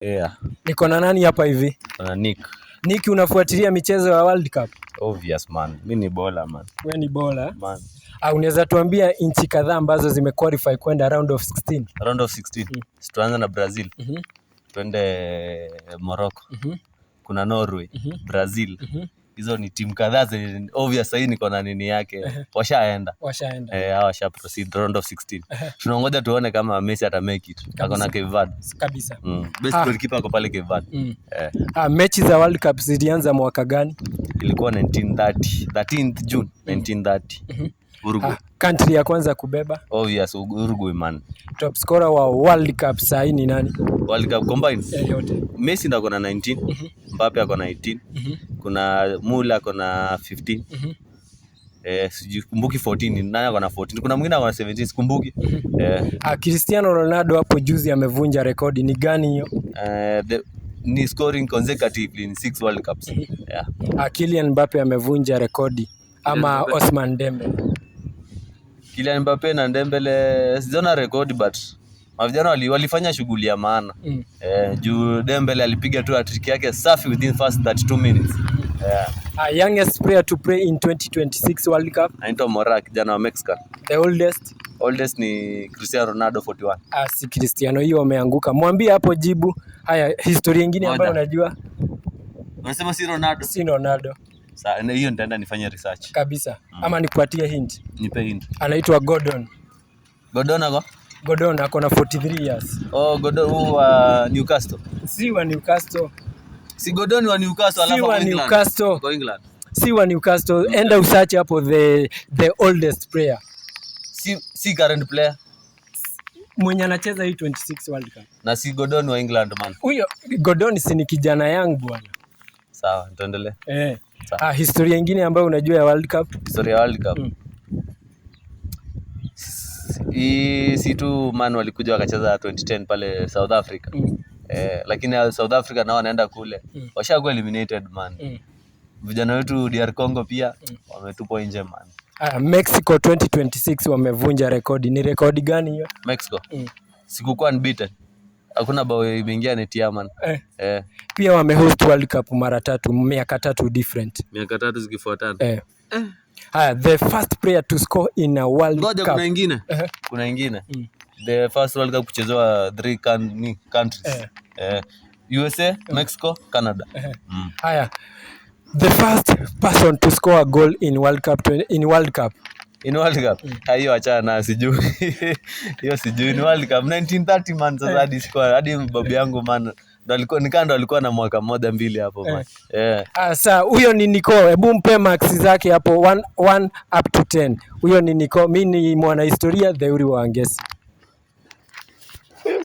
Yeah. Niko na nani hapa hivi? Kuna Nick. Nick, unafuatilia michezo ya World Cup? Obvious man. Mimi ni bowler man. Wewe ni bowler? Man. Unaweza tuambia nchi kadhaa ambazo zimequalify kwenda round of 16? Round of 16. Tuanze na Brazil. Twende Morocco. Kuna Norway, Brazil. Hizo ni timu kadhaa obvious hii niko na nini yake. Washaenda. Hawa washa proceed round of 16. Tunangoja tuone kama Messi ata make it. Ako na Cape Verde. Kabisa. Best goalkeeper ako pale Cape Verde. Mechi za World Cup zilianza mwaka gani? Ilikuwa 1930. 13th June 1930. Uruguay. Country ya kwanza kubeba? Obvious Uruguay man. Top scorer wa World Cup sasa ni nani? World Cup combined? Yote. Messi ndo ako na 19, Mbappe ako na 18, kuna Muller ako na 15. Sikumbuki 14, nani ako na 14? Kuna mwingine ako na 17, sikumbuki. Cristiano Ronaldo hapo juzi amevunja rekodi, ni gani hiyo? Ni scoring consecutively in 6 World Cups. Kylian Mbappe amevunja rekodi ama Ousmane Dembele? Kylian Mbappe na Dembele sijaona rekodi but mavijana walifanya shughuli ya maana. Juu Dembele alipiga tu hat-trick yake safi within first 32 minutes. Youngest player to play in 2026 World Cup? Anaitwa Mora, kijana wa Mexico. The oldest ni Cristiano Ronaldo 41. Si Cristiano, hiyo ameanguka. Mwambie hapo jibu. Haya, historia nyingine ambayo unajua? Unasema si Ronaldo? Si Ronaldo. Sasa hiyo nitaenda nifanye research. Kabisa. Ama nikupatie hint? Nipe hint. Anaitwa Gordon. Gordon ako na 43 years. Gordon wa Newcastle. Si wa Newcastle. Si Gordon wa Newcastle alafu wa England. Si wa Newcastle. Enda usearch hapo the oldest player. Si current player. Mwenye anacheza hii 26 World Cup. Na si Gordon wa England man. Huyo Gordon si ni kijana yangu bwana. Sawa, tuendelee. Historia nyingine ambayo unajua ya World Cup? Historia ya World Cup. Si tu man walikuja wakacheza 2010 pale South Africa. Lakini South Africa nao wanaenda kule. Washakuwa eliminated man. Vijana wetu DR Congo pia wametupwa nje man. Mexico 2026 wamevunja rekodi. Ni rekodi gani hiyo? Mexico. Sikukuwa unbeaten. Hakuna bao imeingia neti ya man. Pia wamehost World Cup mara 3, miaka 3 different. Miaka 3 zikifuatana. The first player to score in a World Cup. Kuna ingine. The first World Cup kuchezewa 3 countries. USA, Mexico, Canada. The first person to score a goal in World Cup. Hiyo acha na sijui. Hiyo sijui ni World Cup 1930 man, sasa hadi score hadi babu yangu man ndo alikuwa na mwaka 1-2 hapo man. Sasa huyo ni Nico, hebu mpe max zake hapo 1 up to 10. Huyo ni Nico, mimi ni mwana historia Theuri Wangeci.